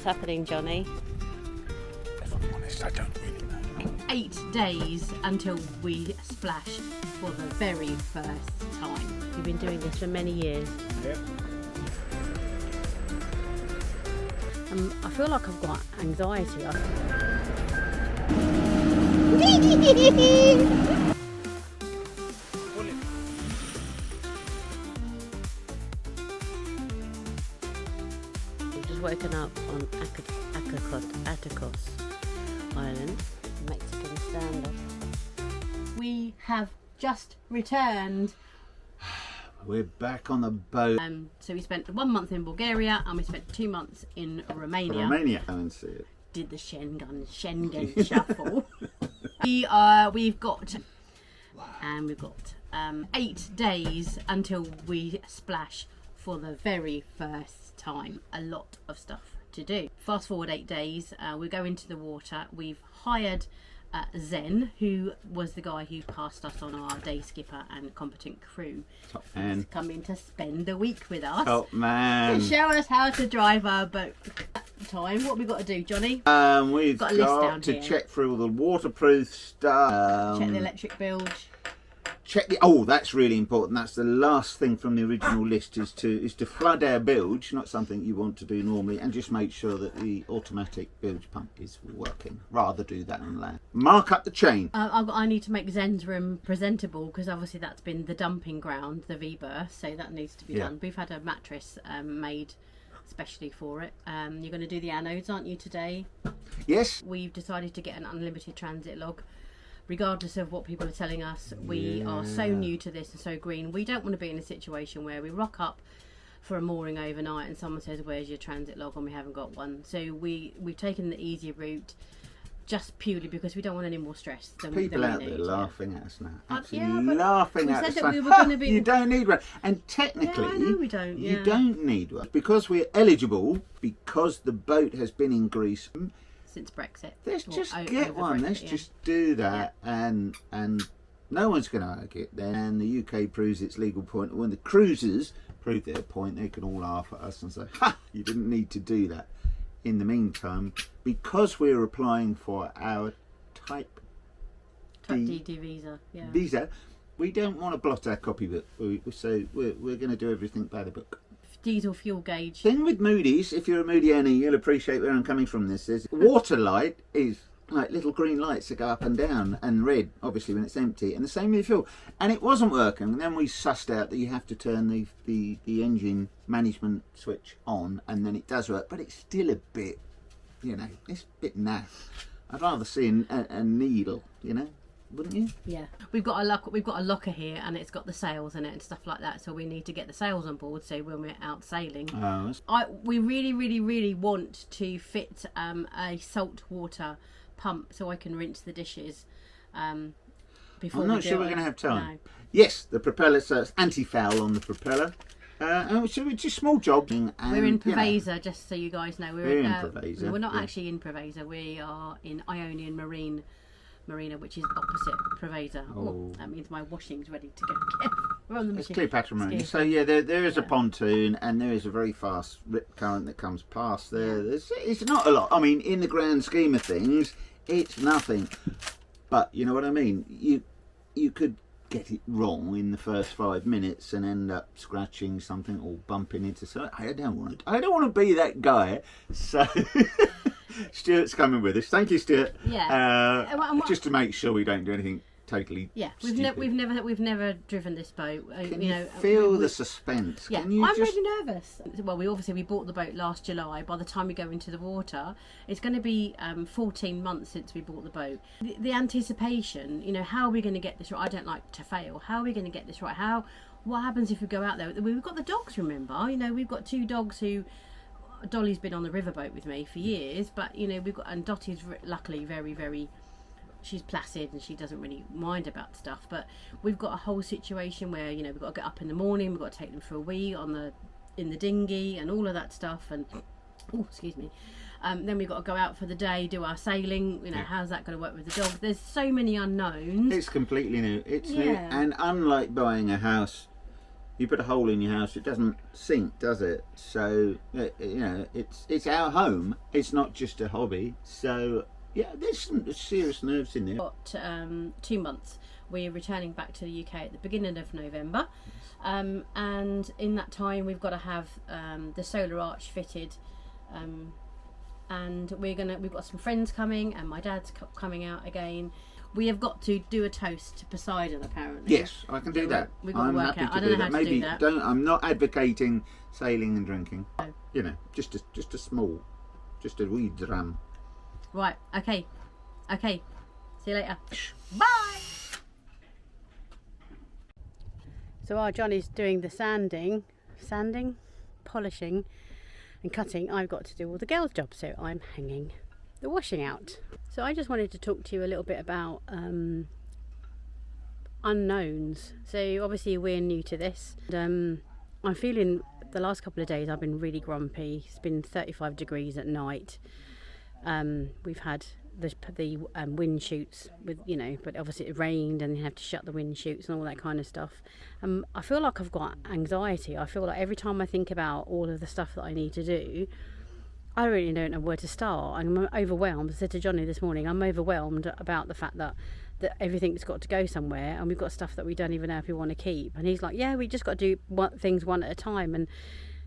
What's happening, Johnny? If I'm honest, I don't really know. 8 days until we splash for the very first time. You've been doing this for many years. Yep. I feel like I've got anxiety. We've just woken up on Atticos Island, Mexican standoff. We have just returned. We're back on the boat. So we spent 1 month in Bulgaria and we spent 2 months in Romania. Come and see it. Did the Schengen shuffle. We've got 8 days until we splash for the very first time. A lot of stuff to do. Fast forward 8 days, we go into the water. We've hired Zen, who was the guy who passed us on our day skipper and competent crew. Top man. He's come in to spend the week with us. Top man. To show us how to drive our boat. Time. What we got to do, Johnny? We've got a list down to here. check through all the waterproof stuff. Check the electric bilge. Check the that's really important. That's the last thing from the original list is to flood our bilge, not something you want to do normally, and just make sure that the automatic bilge pump is working. Rather do that on land. Mark up the chain. I need to make Zen's room presentable because obviously that's been the dumping ground, the V-berth, so that needs to be done. We've had a mattress made especially for it. You're going to do the anodes, aren't you, today? Yes. We've decided to get an unlimited transit log. Regardless of what people are telling us, we are so new to this and so green. We don't want to be in a situation where we rock up for a mooring overnight and someone says, "Where's your transit log?" and we haven't got one. So we've taken the easier route, just purely because we don't want any more stress. People out there laughing at us now. Yeah, Laughing at us. We said that we were going to be. You don't need one. And technically, I know we don't. You don't need one because we're eligible because the boat has been in Greece since Brexit. Let's just get one. Let's just do that, and no one's going to argue. Then the UK proves its legal point. When the cruisers prove their point, they can all laugh at us and say, "Ha! You didn't need to do that." In the meantime, because we're applying for our Type D visa, we don't want to blot our copybook. So we're going to do everything by the book. Diesel fuel gauge. Thing with Moody's, if you're a Moody owner, you'll appreciate where I'm coming from. This is water light is like little green lights that go up and down, and red obviously when it's empty, and the same with fuel. And it wasn't working, and then we sussed out that you have to turn the engine management switch on, and then it does work, but it's still a bit, it's a bit naff. I'd rather see a needle, wouldn't you? Yeah, we've got a locker here, and it's got the sails in it and stuff like that. So we need to get the sails on board. So when we're out sailing, we really want to fit a salt water pump so I can rinse the dishes. Before I'm not sure we're going to have time. No. Yes, the propeller, so it's anti-foul on the propeller. So it's just small jobs. And, we're in Preveza, just so you guys know. We're in Preveza. We're not actually in Preveza. We are in Ionian Marina, which is opposite Preveza. Oh, that means my washing's ready to go. We're on the machine. It's Cleopatra Marina. So there is a pontoon, and there is a very fast rip current that comes past there. It's not a lot. I mean, in the grand scheme of things, it's nothing. But you know what I mean. You could get it wrong in the first 5 minutes and end up scratching something or bumping into something. I don't want to be that guy. So. Stuart's coming with us. Thank you, Stuart. Yeah. Just to make sure we don't do anything totally. Yeah. Stupid. We've never driven this boat. Can you feel the suspense? Yeah. Can you I'm really nervous. Well, we bought the boat last July. By the time we go into the water, it's going to be 14 months since we bought the boat. The anticipation. How are we going to get this right? I don't like to fail. How are we going to get this right? What happens if we go out there? We've got the dogs. Remember? We've got 2 dogs who. Dolly's been on the riverboat with me for years, but we've got, and Dottie's luckily very, she's placid and she doesn't really mind about stuff. But we've got a whole situation where we've got to get up in the morning, we've got to take them for a wee in the dinghy and all of that stuff. And excuse me. Then we've got to go out for the day, do our sailing. How's that going to work with the dog? There's so many unknowns. It's completely new. It's new, and unlike buying a house You put a hole in your house, it doesn't sink, does it? So you know, it's our home. It's not just a hobby. So yeah, there's some serious nerves in there. Got 2 months. We're returning back to the UK at the beginning of November, and in that time we've got to have the solar arch fitted, and we've got some friends coming, and my dad's coming out again. We have got to do a toast to Poseidon, apparently. Yes, I can do that. We've got to work out. I don't know how to do that. I'm not advocating sailing and drinking. No. You know, just a wee dram. Right. Okay. See you later. Bye. So while Johnny's doing the sanding, polishing and cutting, I've got to do all the girls' jobs, so I'm hanging the washing out. So I just wanted to talk to you a little bit about unknowns. So obviously we're new to this, and I'm feeling the last couple of days I've been really grumpy. It's been 35 degrees at night. We've had the wind chutes with, you know, but obviously it rained and you have to shut the wind chutes and all that kind of stuff. I feel like I've got anxiety. I feel like every time I think about all of the stuff that I need to do, I really don't know where to start. I'm overwhelmed. I said to Johnny this morning, I'm overwhelmed about the fact that everything's got to go somewhere, and we've got stuff that we don't even know if we want to keep. And he's like, yeah, we just got to do things one at a time. And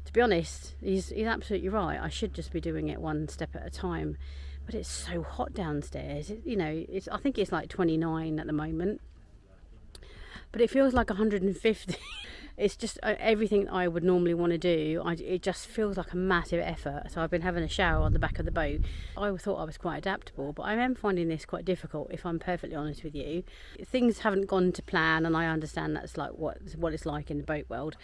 to be honest, he's absolutely right. I should just be doing it one step at a time. But it's so hot downstairs. I think it's like 29 at the moment, but it feels like 150. It's just everything I would normally want to do. It just feels like a massive effort. So I've been having a shower on the back of the boat. I thought I was quite adaptable, but I am finding this quite difficult, if I'm perfectly honest with you. Things haven't gone to plan, and I understand that's like what it's like in the boat world.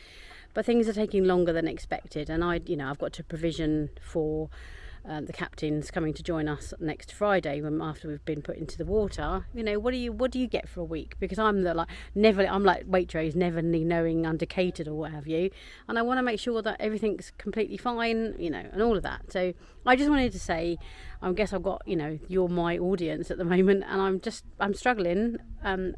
But things are taking longer than expected, and I've got to provision for the captain's coming to join us next Friday after we've been put into the water. You know, what do you get for a week? Because I'm like Waitrose, never knowing under catered or what have you, and I want to make sure that everything's completely fine, you know, and all of that. So I just wanted to say, I guess I've got, you know, you're my audience at the moment, and I'm struggling, and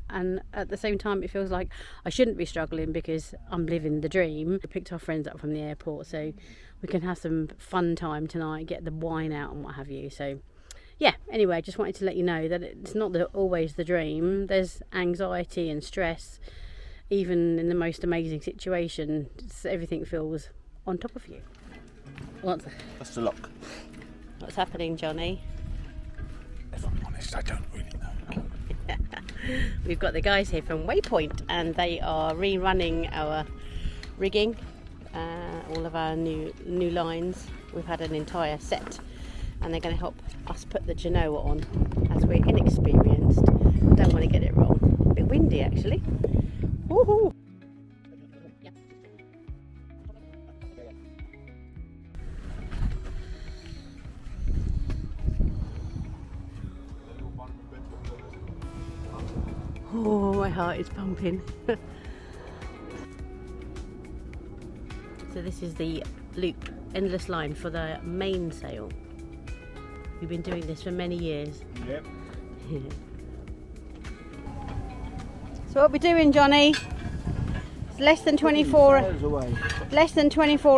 at the same time it feels like I shouldn't be struggling because I'm living the dream. We picked our friends up from the airport, so we can have some fun time tonight, get the wine out and what have you. So yeah, anyway, just wanted to let you know that it's not always the dream. There's anxiety and stress, even in the most amazing situation. Everything feels on top of you. That's the lock. What's happening, Johnny? If I'm honest, I don't really know. We've got the guys here from Waypoint, and they are rerunning our rigging, all of our new lines. We've had an entire set, and they're going to help us put the Genoa on, as we're inexperienced. Don't want to get it wrong. A bit windy actually. Woohoo! Oh, my heart is pumping. So this is the loop, endless line for the mainsail. We've been doing this for many years. Yep. So what are we doing, Johnny? It's less than 24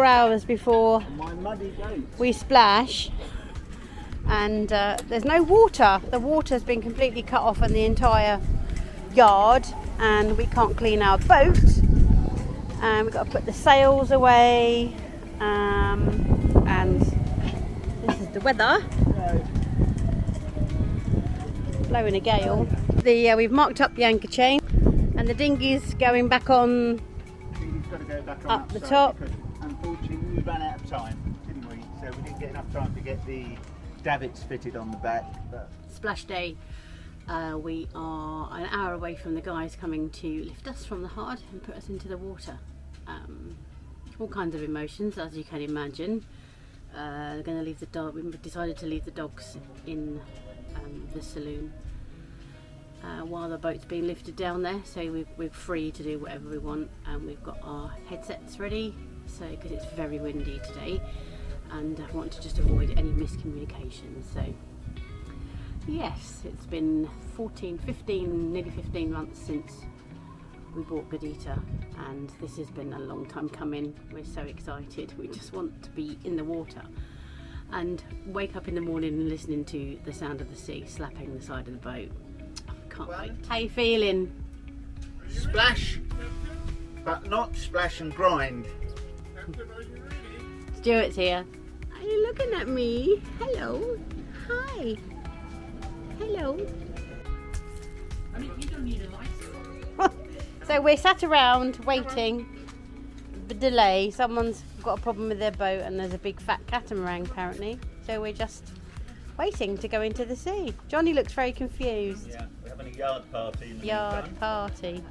hours before My muddy boat. we splash, and there's no water. The water's been completely cut off in the entire yard, and we can't clean our boat, and we've got to put the sails away, and this is the weather. Blowing a gale. We've marked up the anchor chain, and the dinghy's going back on. Dinghy's got to go back on up the side top. because unfortunately we ran out of time, didn't we? So we didn't get enough time to get the davits fitted on the back. But Splash day. We are an hour away from the guys coming to lift us from the hard and put us into the water. All kinds of emotions, as you can imagine. They're going to leave the dog. We've decided to leave the dogs in the saloon while the boat's being lifted down there. So we're free to do whatever we want, and we've got our headsets ready. So because it's very windy today, and I want to just avoid any miscommunication. So. Yes, it's been 14, 15, nearly 15 months since we bought Gadita, and this has been a long time coming. We're so excited. We just want to be in the water and wake up in the morning and listening to the sound of the sea slapping the side of the boat. Can't wait. How you feeling? Splash, but not splash and grind. Stuart's here. Are you looking at me? Hello. Hi. Hello. I mean, you don't need a license. So we're sat around waiting. The delay. Someone's got a problem with their boat, and there's a big fat catamaran apparently. So we're just waiting to go into the sea. Johnny looks very confused. Yeah, we're having a yard party. In the Yard meantime. party.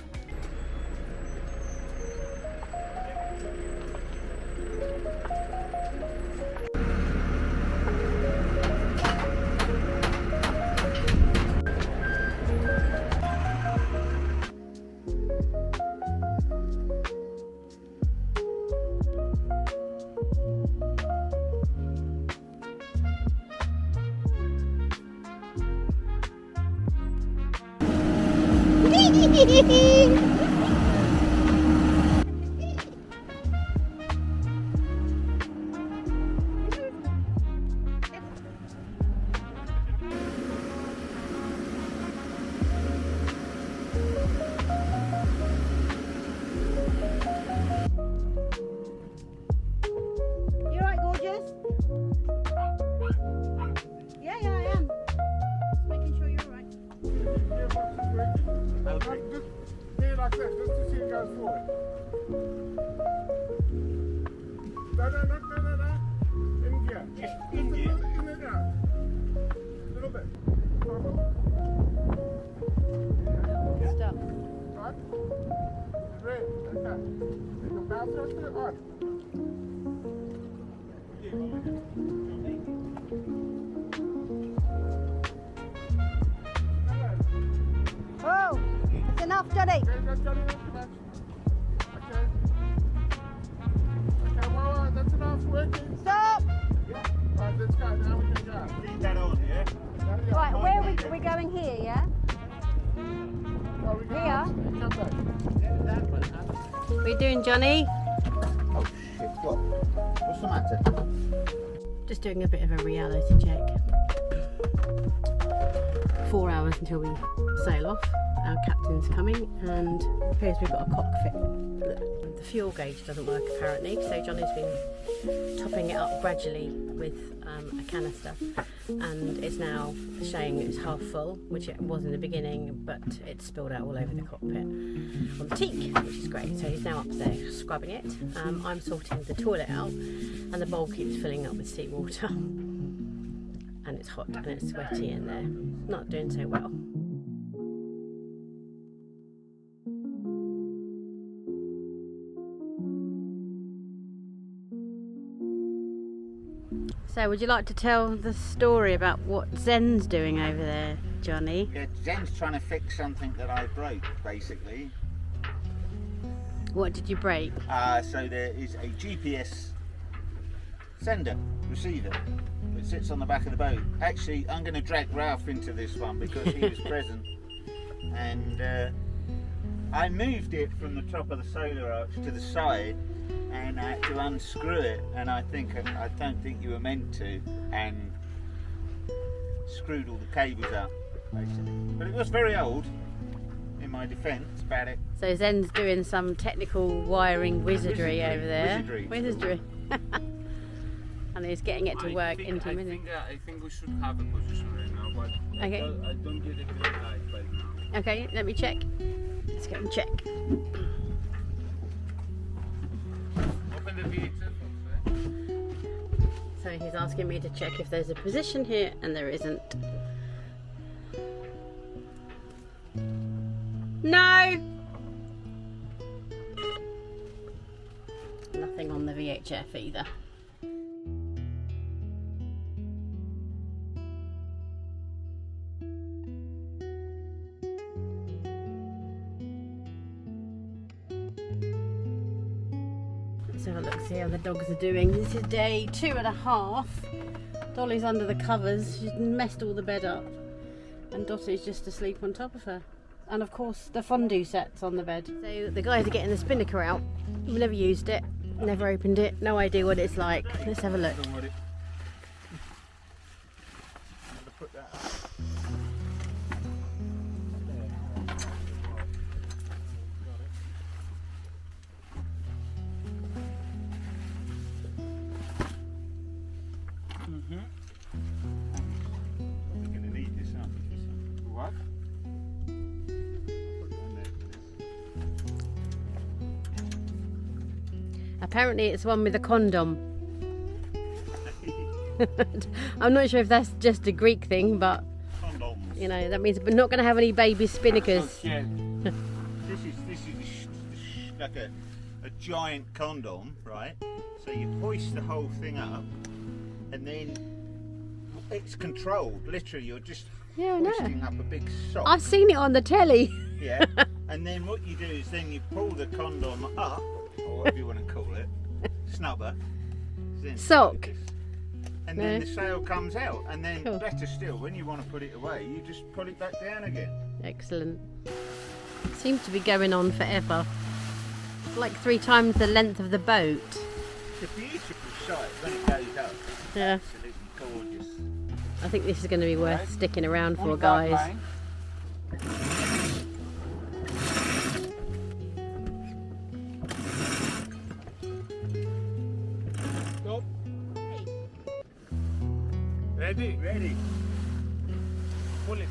You alright, gorgeous? Yeah, I am. Just making sure you're alright. Just stay like that, just to see it go forward. No. In gear. In gear. In and out. A little bit. Stop. On. Ready. Okay. You can bounce through. On. Oh, it's enough, Johnny. Okay, that's Johnny, that's enough. Okay. Okay, well, that's enough. Working. Stop. Right, let's go. Now we can go. Leave that on, yeah? Right, where are we going here, yeah? Well, we go. Here? Come back. What are you doing, Johnny? Oh shit, what? What's the matter? Just doing a bit of a reality check. 4 hours until we sail off. Our captain's coming, and it appears we've got a cockpit. The fuel gauge doesn't work apparently, so Johnny's been topping it up gradually with a canister, and it's now showing it's half full, which it was in the beginning, but it spilled out all over the cockpit on the teak, which is great. So he's now up there scrubbing it. I'm sorting the toilet out, and the bowl keeps filling up with seawater, and it's hot and it's sweaty in there. Not doing so well. So would you like to tell the story about what Zen's doing over there, Johnny? Yeah, Jen's trying to fix something that I broke, basically. What did you break? So there is a GPS sender, receiver, that sits on the back of the boat. Actually, I'm going to drag Ralph into this one because he was present. And I moved it from the top of the solar arch to the side, and I had to unscrew it, and I don't think you were meant to, and screwed all the cables up, basically. But it was very old, in my defence about it. So Zen's doing some technical wiring wizardry over there. Wizardry. And he's getting it to work in 2 minutes. I think we should have a position right now, but Okay. I don't get a green light right now. Okay, let me check. Let's go and check. Open the VHF. So he's asking me to check if there's a position here, and there isn't. No! Nothing on the VHF either. So let's see how the dogs are doing. This is day 2.5. Dolly's under the covers. She's messed all the bed up, and Dottie's just asleep on top of her. and of course the fondue sets on the bed. So the guys are getting the spinnaker out. We've never used it, never opened it, no idea what it's like. Let's have a look. What? Apparently it's one with a condom. I'm not sure if that's just a Greek thing, but Condoms. you know, that means we're not going to have any baby spinnakers. This is like a giant condom, right? So you hoist the whole thing up, and then it's controlled. Literally, you're just hoisting up a big sock. I've seen it on the telly. Yeah. And then what you do is then you pull the condom up, or whatever you want to call it, snubber. Then Sock. And then the sail comes out, and then Cool. better still, when you want to put it away, you just pull it back down again. Excellent. Seems to be going on forever. Like 3 times the length of the boat. It's a beautiful sight when it goes up. Yeah. Absolutely gorgeous. I think this is going to be worth sticking around for, guys. Stop. Ready? Ready. Pull it.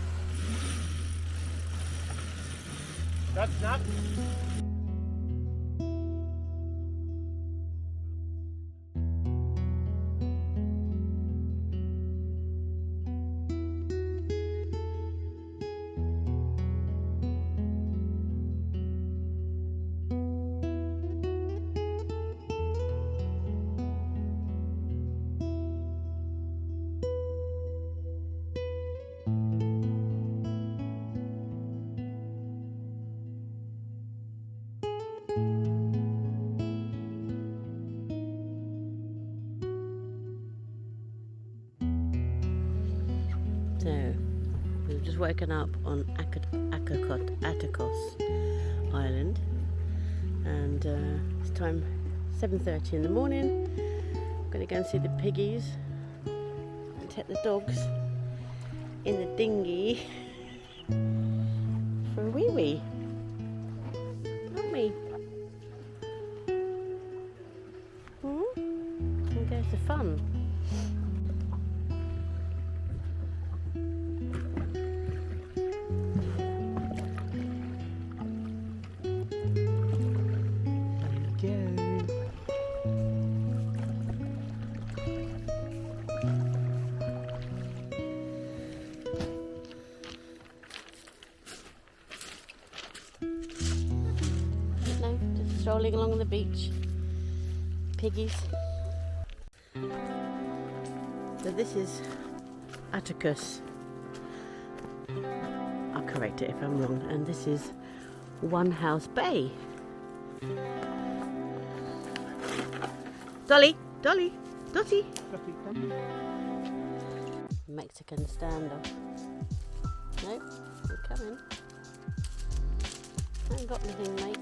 That's up. So, we've just woken up on Atticos Island, and it's time 7:30 in the morning. I'm going to go and see the piggies and take the dogs in the dinghy for a wee wee. Aren't we? And goes the fun. No, just strolling along the beach. Piggies. So this is Atticus. I'll correct it if I'm wrong. And this is One House Bay. Dolly, Dolly, Dotty. Mexican standoff. Nope, I'm coming. I haven't got anything, mate.